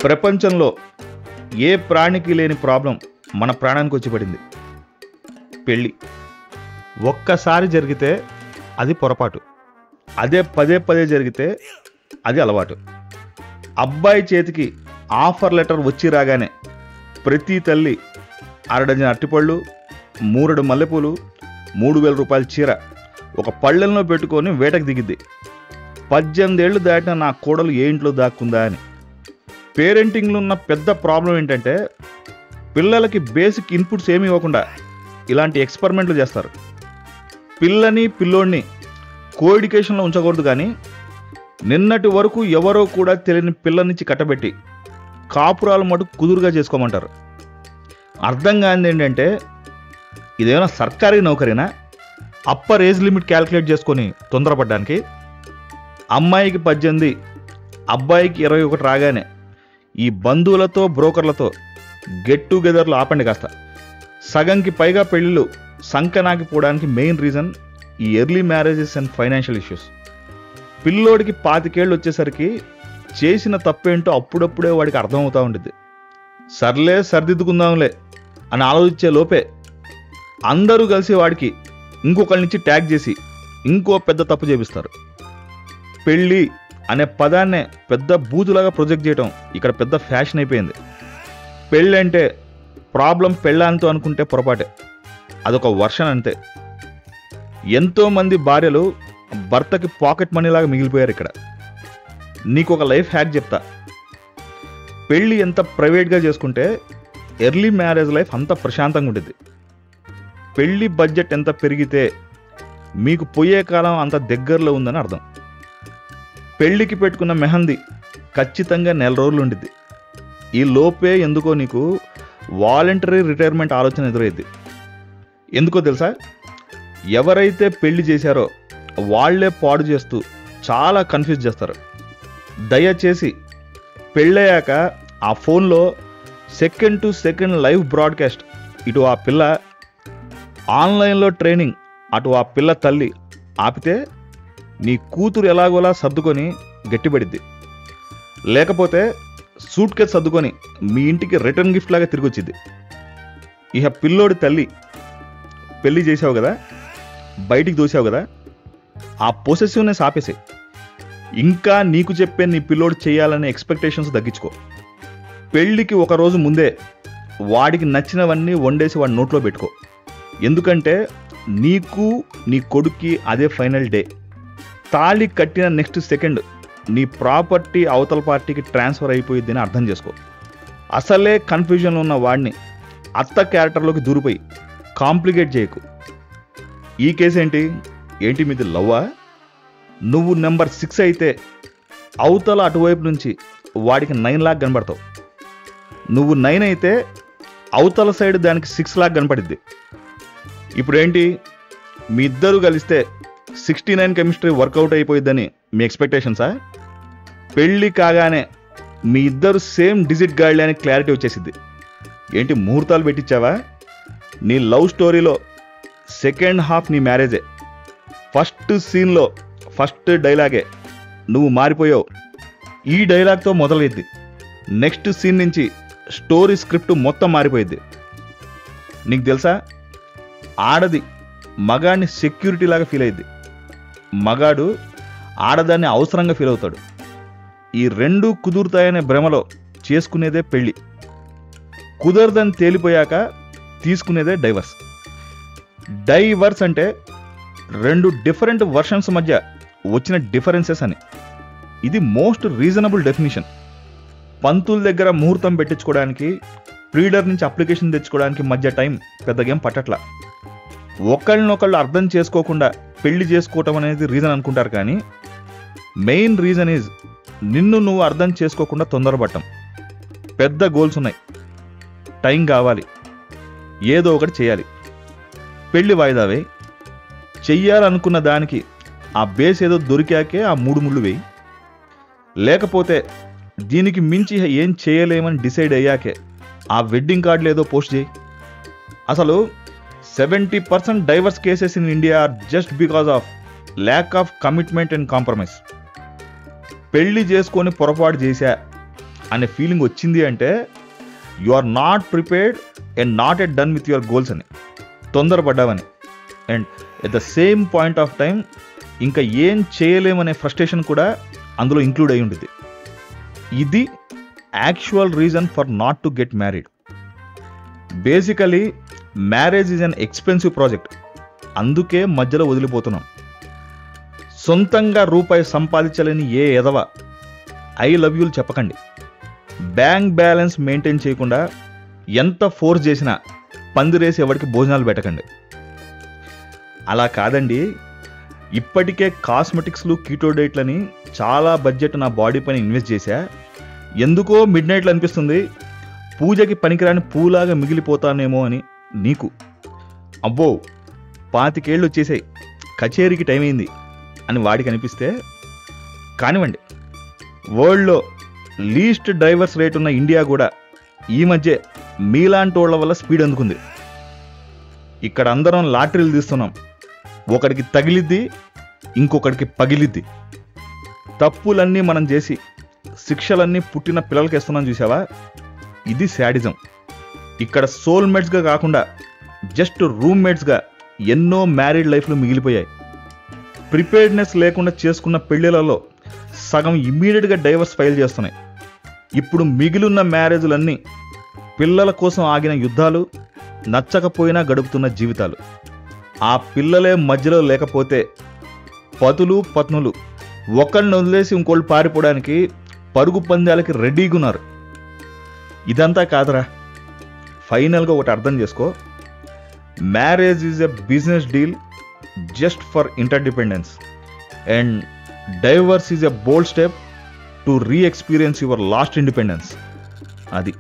ప్రపంచంలో ఏ ప్రాణికి లేని ప్రాబ్లం మన ప్రాణానికి వచ్చి పడింది. పెళ్ళి ఒక్కసారి జరిగితే అది పొరపాటు, అదే పదే పదే జరిగితే అది అలవాటు. అబ్బాయి చేతికి ఆఫర్ లెటర్ వచ్చి రాగానే ప్రతి తల్లి 6 డజన్ అరటిపళ్ళు, 3 మల్లెపూలు, 3,000 రూపాయల చీర ఒక పళ్ళెంలో పెట్టుకొని వేటకు దిగిద్ది. 18 ఏళ్ళు దాటిన నా కోడలు ఏ ఇంట్లో దాక్కుందా అని. పేరెంటింగ్లో ఉన్న పెద్ద ప్రాబ్లం ఏంటంటే పిల్లలకి బేసిక్ ఇన్పుట్స్ ఏమి ఇవ్వకుండా ఇలాంటి ఎక్స్పెరిమెంట్లు చేస్తారు. పిల్లని పిల్లోడిని కోఎడ్యుకేషన్లో ఉంచకూడదు, కానీ నిన్నటి వరకు ఎవరో కూడా తెలియని పిల్లనిచ్చి కట్టబెట్టి కాపురాలు మటుకు కుదురుగా చేసుకోమంటారు. అర్థం కానిది ఏంటంటే ఇదేమైనా సర్కారీ నౌకరీనా? అప్పర్ ఏజ్ లిమిట్ క్యాల్కులేట్ చేసుకొని తొందరపడ్డానికి. అమ్మాయికి 18, అబ్బాయికి 21 రాగానే ఈ బంధువులతో బ్రోకర్లతో గెట్ టుగెదర్లు ఆపండి కాస్త. సగంకి పైగా పెళ్ళిళ్ళు సంకనాకిపోవడానికి మెయిన్ రీజన్ ఈ early marriages and financial issues. పిల్లోడికి 25 ఏళ్ళు వచ్చేసరికి చేసిన తప్పేంటో అప్పుడప్పుడే వాడికి అర్థమవుతూ ఉంటుంది. సర్లే సరిదిద్దుకుందాంలే అని ఆలోచించే లోపే అందరూ కలిసి వాడికి ఇంకొకరి నుంచి ట్యాగ్ చేసి ఇంకో పెద్ద తప్పు చేపిస్తారు. పెళ్ళి అనే పదాన్నే పెద్ద బూతులాగా ప్రొజెక్ట్ చేయడం ఇక్కడ పెద్ద ఫ్యాషన్ అయిపోయింది. పెళ్ళి అంటే ప్రాబ్లం పెళ్ళాంతో అనుకుంటే పొరపాటే, అదొక వర్షన్ అంతే. ఎంతోమంది భార్యలు భర్తకి పాకెట్ మనీలాగా మిగిలిపోయారు ఇక్కడ. నీకు ఒక లైఫ్ హ్యాక్ చెప్తా. పెళ్ళి ఎంత ప్రైవేట్గా చేసుకుంటే ఎర్లీ మ్యారేజ్ లైఫ్ అంత ప్రశాంతంగా ఉంటుంది. పెళ్ళి బడ్జెట్ ఎంత పెరిగితే మీకు పోయే కాలం అంత దగ్గరలో ఉందని అర్థం. పెళ్ళికి పెట్టుకున్న మెహందీ ఖచ్చితంగా 1 నెల రోజులు ఉండిద్ది. ఈ లోపే ఎందుకో నీకు వాలంటరీ రిటైర్మెంట్ ఆలోచన ఎదురైద్ది. ఎందుకో తెలుసా? ఎవరైతే పెళ్లి చేశారో వాళ్లే పాడు చేస్తూ చాలా కన్ఫ్యూజ్ చేస్తారు. దయచేసి పెళ్ళయ్యాక ఆ ఫోన్లో second to second live broadcast ఇటు ఆ పిల్ల, ఆన్లైన్లో ట్రైనింగ్ అటు ఆ పిల్ల తల్లి ఆపితే నీ కూతురు ఎలాగోలా సర్దుకొని గట్టిపడిద్ది. లేకపోతే సూట్ కేసు సర్దుకొని మీ ఇంటికి రిటర్న్ గిఫ్ట్ లాగా తిరిగి వచ్చింది. ఇక పిల్లోడి తల్లి, పెళ్ళి చేసావు కదా, బయటికి దోసావు కదా, ఆ పొసెసివ్నెస్ ఆపేసి ఇంకా నీకు చెప్పే నీ పిల్లోడు చేయాలనే ఎక్స్పెక్టేషన్స్ తగ్గించుకో. పెళ్ళికి ఒక రోజు ముందే వాడికి నచ్చినవన్నీ వండేసి వాడి నోట్లో పెట్టుకో. ఎందుకంటే నీకు నీ కొడుక్కి అదే ఫైనల్ డే. తాళి కట్టిన నెక్స్ట్ సెకండ్ నీ ప్రాపర్టీ అవతల పార్టీకి ట్రాన్స్ఫర్ అయిపోయిద్ది అని అర్థం చేసుకో. అసలే కన్ఫ్యూజన్లో ఉన్న వాడిని అత్త క్యారెక్టర్లోకి దూరిపోయి కాంప్లికేట్ చేయకు. ఈ కేసు ఏంటి మీది లవ్వా? నువ్వు నెంబర్ 6 అయితే అవతల అటువైపు నుంచి వాడికి 9 లాగా కనబడతావు. నువ్వు 9 అయితే అవతల సైడ్ దానికి 6 లాగా కనపడిద్ది. ఇప్పుడేంటి మీ ఇద్దరు కలిస్తే 69 కెమిస్ట్రీ వర్కౌట్ అయిపోయిద్దని మీ ఎక్స్పెక్టేషన్సా? పెళ్ళి కాగానే మీ ఇద్దరు సేమ్ డిజిట్ గాడ్లే అని క్లారిటీ వచ్చేసిద్ది. ఏంటి ముహూర్తాలు పెట్టించావా? నీ లవ్ స్టోరీలో సెకండ్ హాఫ్ నీ మ్యారేజే. ఫస్ట్ సీన్లో ఫస్ట్ డైలాగే నువ్వు మారిపోయావు. ఈ డైలాగ్తో మొదలైద్ది. నెక్స్ట్ సీన్ నుంచి స్టోరీ స్క్రిప్ట్ మొత్తం మారిపోయిద్ది. నీకు తెలుసా, ఆడది మగాడిని సెక్యూరిటీ లాగా ఫీల్ అయ్యిద్ది, మగాడు ఆడదాన్ని అవసరంగా ఫీల్ అవుతాడు. ఈ రెండు కుదురుతాయనే భ్రమలో చేసుకునేదే పెళ్ళి. కుదరదని తేలిపోయాక తీసుకునేదే డైవర్స్. డైవర్స్ అంటే 2 డిఫరెంట్ వర్షన్స్ మధ్య వచ్చిన డిఫరెన్సెస్ అని. ఇది మోస్ట్ రీజనబుల్ డెఫినిషన్. పంతుల దగ్గర ముహూర్తం పెట్టించుకోవడానికి, ప్రీడర్ నుంచి అప్లికేషన్ తెచ్చుకోవడానికి మధ్య టైం పెద్దగేం పట్టట్లా. ఒకళ్ళనొకళ్ళు అర్థం చేసుకోకుండా పెళ్లి చేసుకోవటం అనేది రీజన్ అనుకుంటారు, కానీ మెయిన్ రీజన్ ఈజ్ నిన్ను నువ్వు అర్థం చేసుకోకుండా తొందరపడటం. పెద్ద గోల్స్ ఉన్నాయి, టైం కావాలి, ఏదో ఒకటి చేయాలి. పెళ్లి వాయిదా వేయి. చెయ్యాలనుకున్న దానికి ఆ బేస్ ఏదో దొరికాకే ఆ 3 ముళ్ళు వేయి. లేకపోతే దీనికి మించి ఏం చేయలేమని డిసైడ్ అయ్యాకే ఆ వెడ్డింగ్ కార్డులు ఏదో పోస్ట్ చేయి. అసలు 70% divorce cases in India are just because of lack of commitment and compromise. పెళ్లి చేసుకొని పొరపాటు చేశా, అనే ఫీలింగ్ వచ్చింది అంటే you are not prepared and not at done with your goals అని, తొందరపడ్డావని. And at the same point of time ఇంకా ఏం చేయలేమనే ఫ్రస్ట్రేషన్ కూడా అందులో ఇంక్లూడ్ అయి ఉంటుంది. ఇది actual reason for not to get married. Basically marriage is an expensive project, అందుకే మధ్యలో వదిలిపోతున్నాం. సొంతంగా రూపాయి సంపాదించలేని ఏ ఎదవ ఐ లవ్ యూలు చెప్పకండి. బ్యాంక్ బ్యాలెన్స్ మెయింటైన్ చేయకుండా ఎంత ఫోర్స్ చేసినా పందిరేసి ఎవరికి భోజనాలు పెట్టకండి. అలా కాదండి, ఇప్పటికే కాస్మెటిక్స్లు, కీటో డైట్లని చాలా బడ్జెట్ నా బాడీ పైన ఇన్వెస్ట్ చేశా, ఎందుకో మిడ్ నైట్లో అనిపిస్తుంది పూజకి పనికిరాని పూలాగా మిగిలిపోతానేమో అని నీకు. అబ్బో 25 ఏళ్ళు వచ్చేసాయి, కచేరీకి టైం అయింది అని వాడికి అనిపిస్తే కానివ్వండి. వరల్డ్లో లీస్ట్ డైవర్స్ రేట్ ఉన్న ఇండియా కూడా ఈ మధ్య మీలాంటి వాళ్ళ వల్ల స్పీడ్ అందుకుంది. ఇక్కడ అందరం లాటరీలు తీస్తున్నాం, ఒకడికి తగిలిద్ది, ఇంకొకడికి పగిలిద్ది. తప్పులన్నీ మనం చేసి శిక్షలన్నీ పుట్టిన పిల్లలకి ఇస్తున్నాం చూసావా, ఇది శాడిజం. ఇక్కడ సోల్మేట్స్గా కాకుండా జస్ట్ రూమ్మేట్స్గా ఎన్నో మ్యారీడ్ లైఫ్లు మిగిలిపోయాయి. ప్రిపేర్డ్నెస్ లేకుండా చేసుకున్న పెళ్లిలలో సగం ఇమ్మీడియట్గా డైవర్స్ ఫైల్ చేస్తున్నాయి. ఇప్పుడు మిగిలిన మ్యారేజ్లన్నీ పిల్లల కోసం ఆగిన యుద్ధాలు, నచ్చకపోయినా గడుపుతున్న జీవితాలు. ఆ పిల్లలే మధ్యలో లేకపోతే పతులు పత్నులు ఒకరిని వదిలేసి ఇంకోళ్ళు పారిపోవడానికి పరుగు పందాలకి రెడీగా ఉన్నారు. ఇదంతా కాదురా, ఫైనల్గా ఒకటి అర్థం చేసుకో, marriage is a business deal just for interdependence, and divorce is a bold step to re experience your lost independence. అది